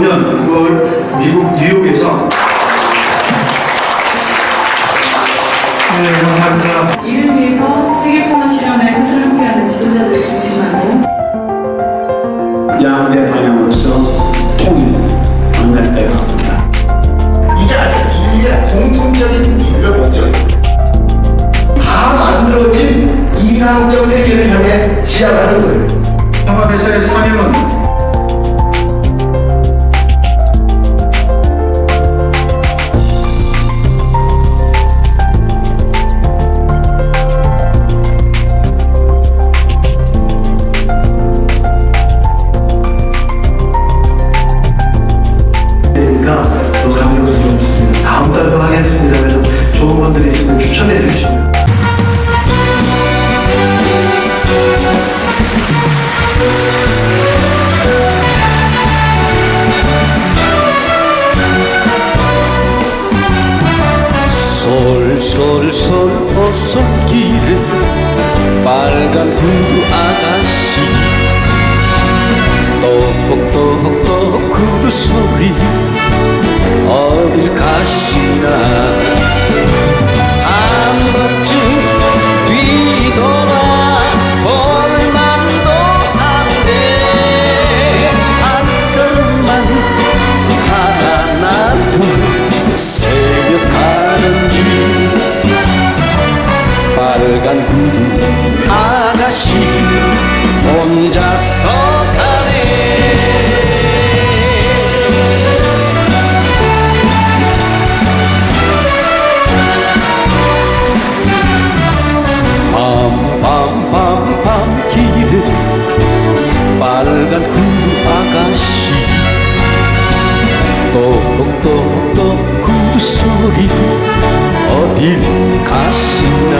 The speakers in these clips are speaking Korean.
작년 9월 미국 뉴욕에서 네, 감사합니다. 이를 위해서 세계평화 실현에 뜻을 함께하는 지도자들을 중심으로 양대 방향으로서 통일 방면돼야 합니다. 이게 아니라 인류의 공통적인 인류 목적입니다. 다 만들어진 이상적 세계를 향해 지향하는 거예요. 평화대사의 사명은 더 감격스럽습니다. 다음 달도 하겠습니다. 그래서 좋은 분들이 있으면 추천해 주시면. 솔솔솔 어선길에 빨간 구두 아가씨 똑똑똑똑 구두 소리 어딜 가시나 한 번쯤 뒤돌아 볼만도 한데 한 걸음만 하나 둘 새벽 가는 길 빨간 구두 아가씨 혼자서 가네 밤 길에 빨간 구두 아가씨 똑똑똑 구두 소리 어딜 가시나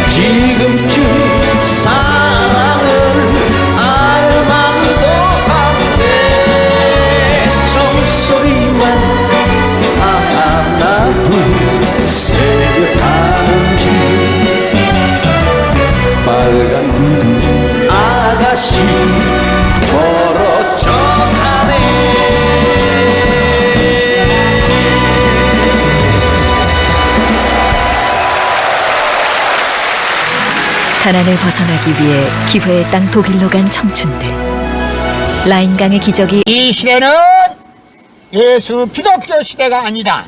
지금쯤 사랑을 알만도 한데 종소리만 하나 둘 새벽 가는 길 빨간 구두 아가씨 멀어져 가네 가난을 벗어나기 위해 기회의 땅 독일로 간 청춘들. 라인강의 기적이 이 시대는 예수 기독교 시대가 아니다.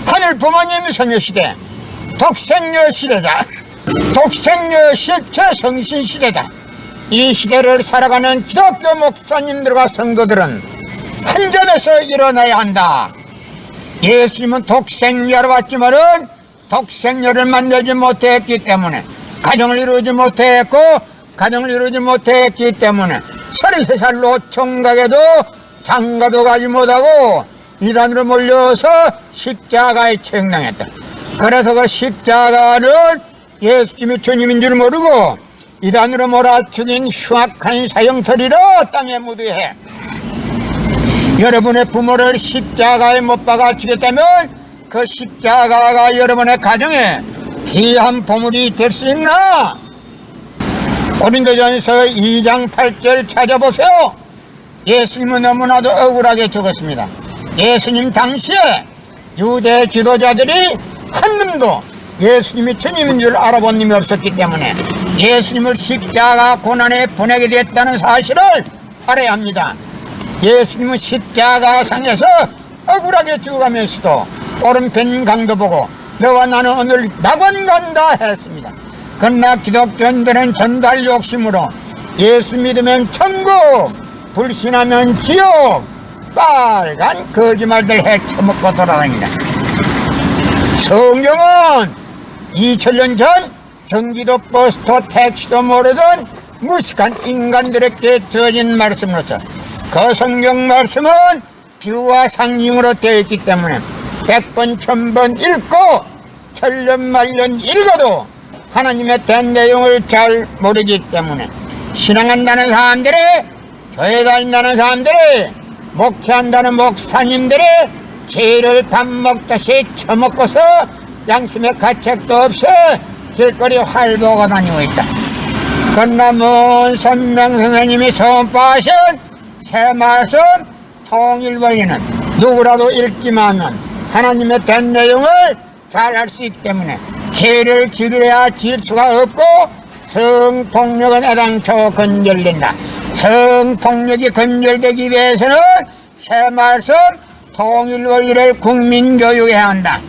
하늘 부모님 성교 시대, 독생녀 시대다. 독생녀 실체 성신 시대다. 이 시대를 살아가는 기독교 목사님들과 성도들은 한 점에서 일어나야 한다. 예수님은 독생녀로 왔지만은 독생녀를 만들지 못했기 때문에 가정을 이루지 못했고 가정을 이루지 못했기 때문에 33살로 총각에도 장가도 가지 못하고 이단으로 몰려서 십자가에 책당했다. 그래서 그 십자가는 예수님이 주님인 줄 모르고 이단으로 몰아죽인 흉악한 사형터리로 땅에 묻어해. 여러분의 부모를 십자가에 못 박아 죽였다면 그 십자가가 여러분의 가정에 귀한 보물이 될 수 있나? 고린도전서 2장 8절 찾아보세요. 예수님은 너무나도 억울하게 죽었습니다. 예수님 당시에 유대 지도자들이 한 놈도 예수님이 주님인 줄 알아본 놈이 없었기 때문에 예수님을 십자가 고난에 보내게 됐다는 사실을 알아야 합니다. 예수님은 십자가상에서 억울하게 죽어가면서도 오른편 강도 보고 너와 나는 오늘 낙원 간다 했습니다. 그러나 기독교인들은 전달 욕심으로 예수 믿으면 천국, 불신하면 지옥, 빨간 거짓말들 헤쳐먹고 돌아다닙니다. 성경은 2000년 전 전기도 버스도 택시도 모르던 무식한 인간들에게 주어진 말씀으로서 그 성경 말씀은 비유와 상징으로 되어 있기 때문에 100번 1000번 읽고 천년만년 읽어도 하나님에 대한 내용을 잘 모르기 때문에 신앙한다는 사람들이, 교회 다닌다는 사람들이, 목회한다는 목사님들이 죄를 밥 먹듯이 처먹고서 양심의 가책도 없이 길거리 활보고 다니고 있다. 그러나 먼 선명 선생님이 선포하신 새 말씀 통일 원리는 누구라도 읽기만 하면 하나님의 된 내용을 잘 알 수 있기 때문에 죄를 지으려야 지을 수가 없고 성폭력은 애당초 건절된다. 성폭력이 건절되기 위해서는 새 말씀 통일 원리를 국민교육해야 한다.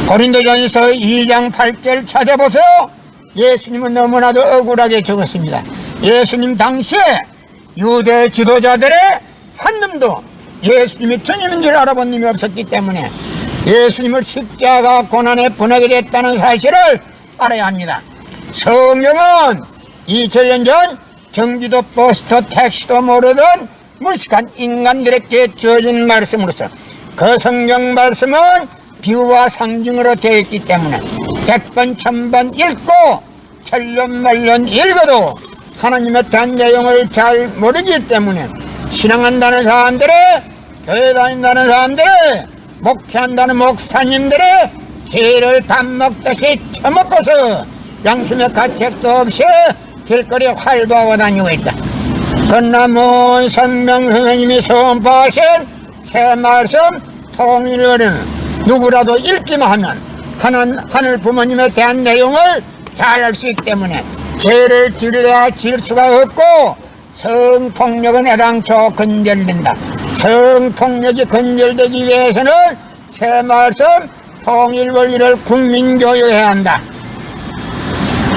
고린도전서 2장 8절 찾아보세요. 예수님은 너무나도 억울하게 죽었습니다. 예수님 당시에 유대 지도자들의 한 놈도 예수님이 주님인 줄 알아본 놈이 없었기 때문에 예수님을 십자가 고난에 분하게 됐다는 사실을 알아야 합니다. 성경은 2000년 전 경기도 버스터 택시도 모르던 무식한 인간들에게 주어진 말씀으로서 그 성경 말씀은 비유와 상징으로 되어 있기 때문에 100번 1000번 읽고 천년만년 읽어도 하나님의 대한 내용을 잘 모르기 때문에 신앙한다는 사람들의, 교회 다닌다는 사람들의, 목회한다는 목사님들의 죄를 밥 먹듯이 처먹고서 양심의 가책도 없이 길거리에 활보하고 다니고 있다. 건남은 선명 선생님이 선포하신 새 말씀 통일어는 누구라도 읽기만 하면 하늘 부모님에 대한 내용을 잘 알 수 있기 때문에 죄를 지으려야 지을 수가 없고 성폭력은 애당초 건절된다. 성폭력이 건절되기 위해서는 새 말씀 통일 원리를 국민교육해야 한다.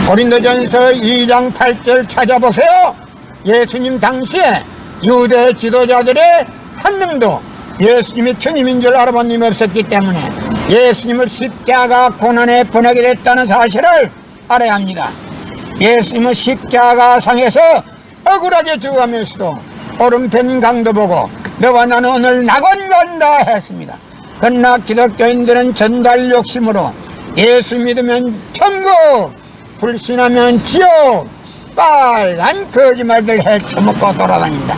고린도전서 2장 8절 찾아보세요. 예수님 당시에 유대 지도자들의 한 놈도 예수님이 주님인 줄 알아본 놈이 없었기 때문에 예수님을 십자가 고난에 분하게 됐다는 사실을 알아야 합니다. 예수님은 십자가 상에서 억울하게 죽어가면서도 오른편 강도 보고 너와 나는 오늘 낙원 간다 했습니다. 그러나 기독교인들은 전달 욕심으로 예수 믿으면 천국, 불신하면 지옥, 빨간 거짓말들 헤쳐먹고 돌아다닌다.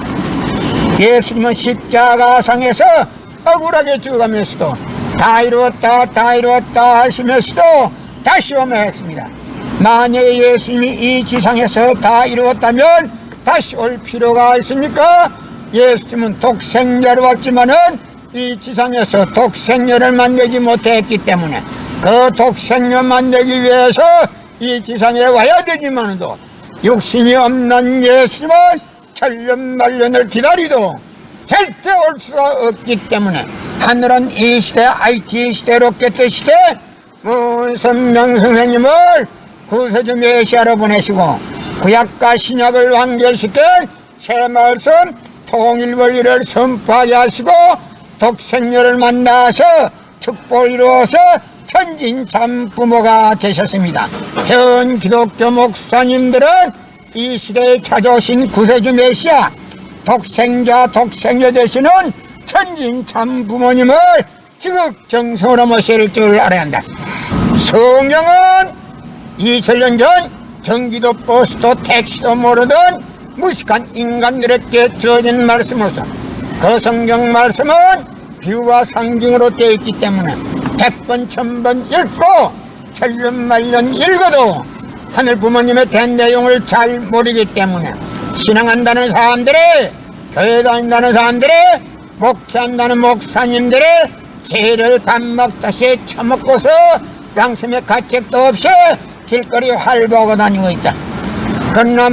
예수님은 십자가상에서 억울하게 죽어가면서도 다 이루었다 다 이루었다 하시면서도 다시 오며 했습니다. 만약에 예수님이 이 지상에서 다 이루었다면 다시 올 필요가 있습니까? 예수님은 독생자로 왔지만은 이 지상에서 독생녀를 만들지 못했기 때문에 그 독생녀 만들기 위해서 이 지상에 와야 되지만도 육신이 없는 예수님은 천년만년을 기다리도 절대 올 수가 없기 때문에 하늘은 이 시대 IT 시대 로켓 시대 선명 선생님을 구세주 메시아로 보내시고 구약과 신약을 완결시킨 새 말씀 통일 원리를 선포하게 하시고 독생녀를 만나서 축복을 이루어서 천진 참부모가 되셨습니다. 현 기독교 목사님들은 이 시대에 찾아오신 구세주 메시아 독생자 독생녀 되시는 천진 참부모님을 지극정성으로 모실 줄 알아야 한다. 성경은 2000년 전 경기도 버스도 택시도 모르던 무식한 인간들에게 주어진 말씀으로서 그 성경 말씀은 비유와 상징으로 되어 있기 때문에 100번 1000번 읽고 천년만년 읽어도 하늘 부모님에 대한 내용을 잘 모르기 때문에 신앙한다는 사람들의, 교회 다닌다는 사람들의, 목회한다는 목사님들의 죄를 밥 먹듯이 처먹고서 양심의 가책도 없이 길거리 활보하고 다니고 있다. 그러나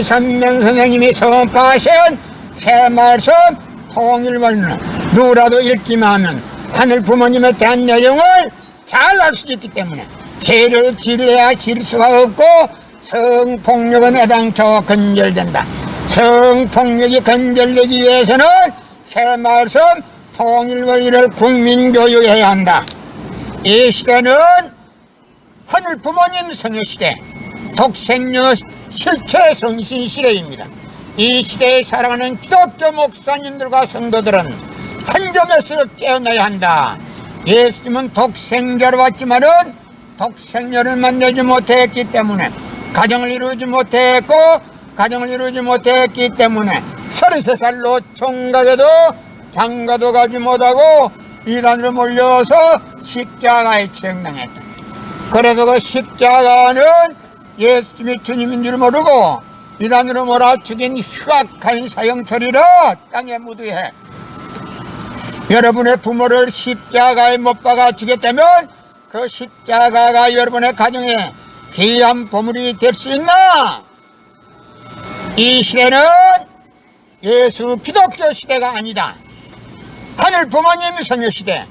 선명 선생님이 선포하신 새 말씀 통일 원리는 누구라도 읽기만 하면 하늘 부모님에 대한 내용을 잘 알 수 있기 때문에 죄를 지으려야 지을 수가 없고 성폭력은 애당초 건절된다. 성폭력이 건절되기 위해서는 새 말씀 통일 원리를 국민교육해야 한다. 이 시대는 하늘 부모님 성의 시대, 독생녀 실체 성신 시대입니다. 이 시대에 살아가는 기독교 목사님들과 성도들은 한 점에서 깨어나야 한다. 예수님은 독생자로 왔지만은 독생녀를 만나지 못했기 때문에 가정을 이루지 못했고 가정을 이루지 못했기 때문에 33살로 총각에도 장가도 가지 못하고 이단으로 몰려서 십자가에 처형당했다. 그래서 그 십자가는 예수님이 주님인 줄 모르고 이단으로 몰아죽인 흉악한 사형터리로 땅에 묻으해 여러분의 부모를 십자가에 못 박아 죽였다면 그 십자가가 여러분의 가정에 귀한 보물이 될 수 있나? 이 시대는 예수 기독교 시대가 아니다. 하늘 부모님 성녀 시대,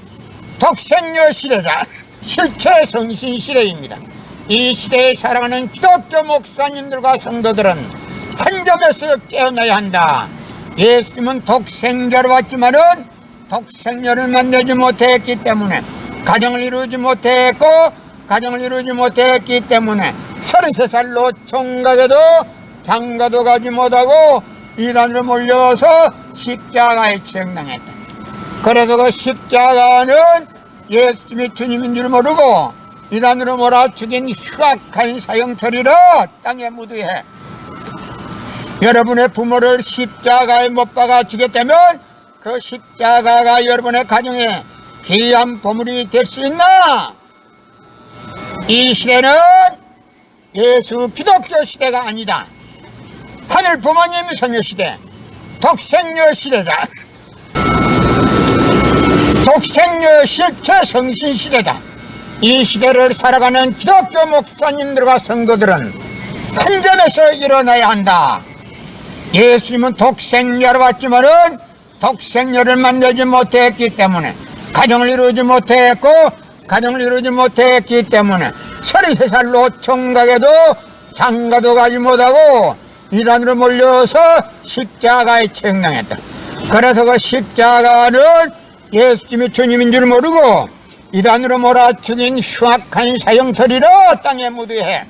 독생녀 시대다. 실체 성신 시대입니다. 이 시대에 살아가는 기독교 목사님들과 성도들은 한 점에서 깨어나야 한다. 예수님은 독생자로 왔지만은 독생녀를 만나지 못했기 때문에 가정을 이루지 못했고 가정을 이루지 못했기 때문에 33살로 총각에도 장가도 가지 못하고 이단으로 몰려서 십자가에 처형당했다. 그래서 그 십자가는 예수님이 주님인 줄 모르고 이단으로 몰아 죽인 흉악한 사형터리로 땅에 묻으해 여러분의 부모를 십자가에 못 박아 죽였다면 그 십자가가 여러분의 가정에 귀한 보물이 될 수 있나? 이 시대는 예수 기독교 시대가 아니다. 하늘 부모님 성녀 시대, 독생녀 시대다. 독생녀 실체 성신 시대다. 이 시대를 살아가는 기독교 목사님들과 성도들은 한 점에서 일어나야 한다. 예수님은 독생녀로 왔지만은 독생녀를 만나지 못했기 때문에 가정을 이루지 못했고 가정을 이루지 못했기 때문에 33살로 총각에도 장가도 가지 못하고 이단으로 몰려서 십자가에 처형당했다. 그래서 그 십자가는 예수님이 주님인 줄 모르고 이단으로 몰아 죽인 흉악한 사형터리로 땅에 묻으해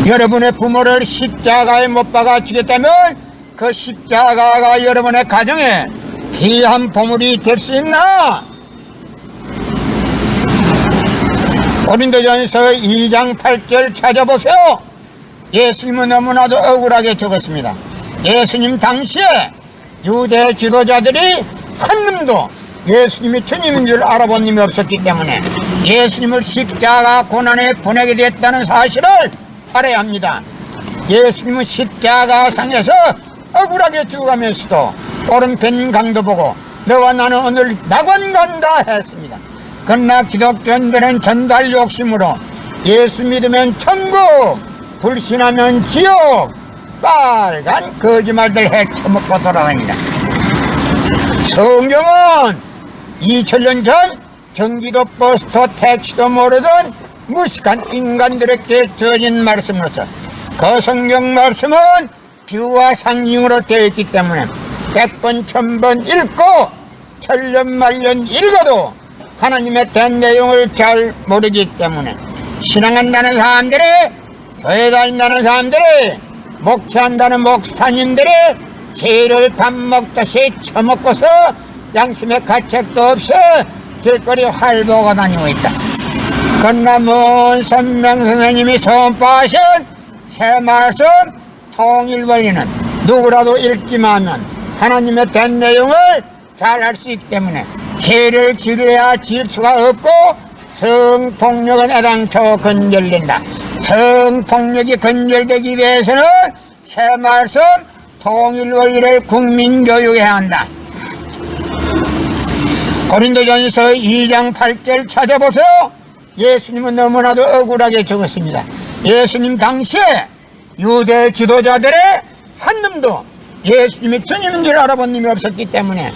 여러분의 부모를 십자가에 못 박아 죽였다면 그 십자가가 여러분의 가정에 귀한 보물이 될 수 있나? 고린도전서 2장 8절 찾아보세요. 예수님은 너무나도 억울하게 적었습니다. 예수님 당시에 유대 지도자들이 한 놈도 예수님이 주님인 줄 알아본 놈이 없었기 때문에 예수님을 십자가 고난에 보내게 됐다는 사실을 알아야 합니다. 예수님은 십자가상에서 억울하게 죽어가면서도 오른편 강도 보고 너와 나는 오늘 낙원 간다 했습니다. 그러나 기독교인들은 전달 욕심으로 예수 믿으면 천국, 불신하면 지옥, 빨간 거짓말들 헤쳐먹고 돌아다니다. 성경은 2000년 전 전기도 버스도 택시도 모르던 무식한 인간들에게 주어진 말씀으로서 그 성경 말씀은 비유와 상징으로 되어 있기 때문에 100번 1000번 읽고 천년만년 읽어도 하나님의 된 내용을 잘 모르기 때문에 신앙한다는 사람들이, 교회 다닌다는 사람들이, 목회한다는 목사님들이 죄를 밥 먹듯이 처먹고서 양심의 가책도 없이 길거리 활보고 다니고 있다. 그러나 먼 선명 선생님이 선포하신 새 말씀 통일 원리는 누구라도 읽기만 하면 하나님의 된 내용을 잘 알 수 있기 때문에 죄를 지려야 지을 수가 없고 성폭력은 애당초 건절된다. 성폭력이 건절되기 위해서는 새 말씀 통일 원리를 국민교육해야 한다. 고린도전서 2장 8절 찾아보세요. 예수님은 너무나도 억울하게 적었습니다. 예수님 당시에 유대 지도자들의 한 놈도 예수님이 주님인 줄 알아본 놈이 없었기 때문에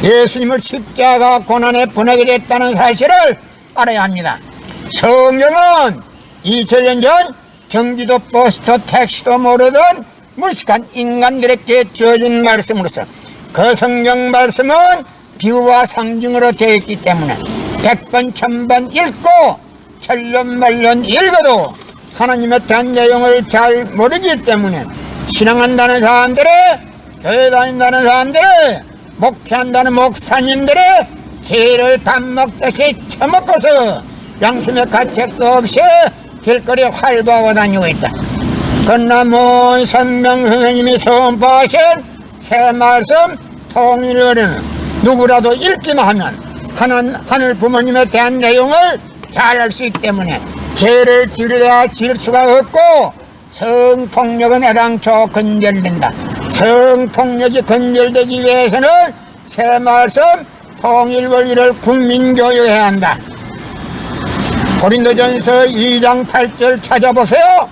예수님을 십자가 고난에 보내게 됐다는 사실을 알아야 합니다. 성경은 2000년 전 전기도 버스도 택시도 모르던 무식한 인간들에게 주어진 말씀으로서 그 성경 말씀은 비유와 상징으로 되어 있기 때문에 100번 1000번 읽고 천년만년 읽어도 하나님의 된 내용을 잘 모르기 때문에 신앙한다는 사람들이, 교회 다닌다는 사람들이, 목회한다는 목사님들이 죄를 밥 먹듯이 처먹고서 양심의 가책도 없이 길거리 활보하고 다니고 있다. 그러나 먼 선명 선생님이 선포하신 새 말씀 통일을 누구라도 읽기만 하면 하늘 부모님에 대한 내용을 잘 알 수 있기 때문에 죄를 지으려 지을 수가 없고 성폭력은 애당초 근절된다. 성폭력이 근절되기 위해서는 새말씀 통일원리를 국민교육해야 한다. 고린도전서 2장 8절 찾아보세요.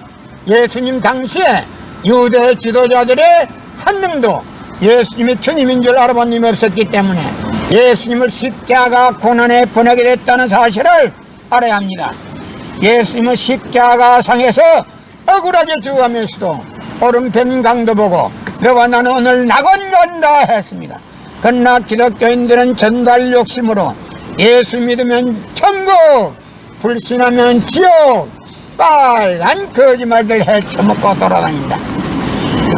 예수님 당시에 유대 지도자들의 한 놈도 예수님이 주님인 줄 알아본 놈이 없었기 때문에 예수님을 십자가 고난에 보내게 됐다는 사실을 알아야 합니다. 예수님은 십자가상에서 억울하게 죽어가면서도 오른편 강도 보고 너와 나는 오늘 낙원 간다 했습니다. 그러나 기독교인들은 전달 욕심으로 예수 믿으면 천국, 불신하면 지옥, 빨간 거짓말들 헤쳐먹고 돌아다닌다.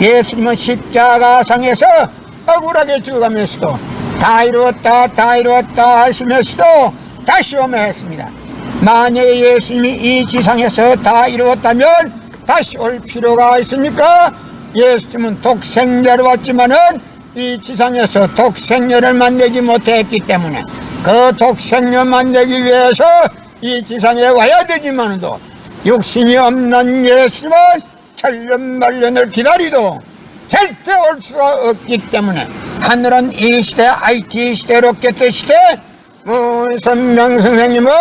예수님은 십자가상에서 억울하게 죽어가면서도 다 이루었다 하시면서도 다시 오며 했습니다. 만약에 예수님이 이 지상에서 다 이루었다면 다시 올 필요가 있습니까? 예수님은 독생자로 왔지만은 이 지상에서 독생녀를 만나지 못했기 때문에 그 독생녀 만나기 위해서 이 지상에 와야 되지만도 육신이 없는 예수님은 천년만년을 기다리도 절대 올 수가 없기 때문에 하늘은 이 시대 IT 시대 로켓 시대 문선명 선생님을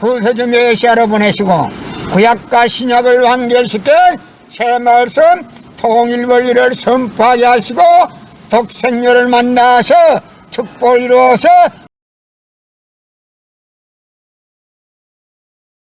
구세주 메시아로 보내시고 구약과 신약을 완결시켜 새말씀 통일원리를 선포하게 하시고 독생녀를 만나서 축복을 이루어서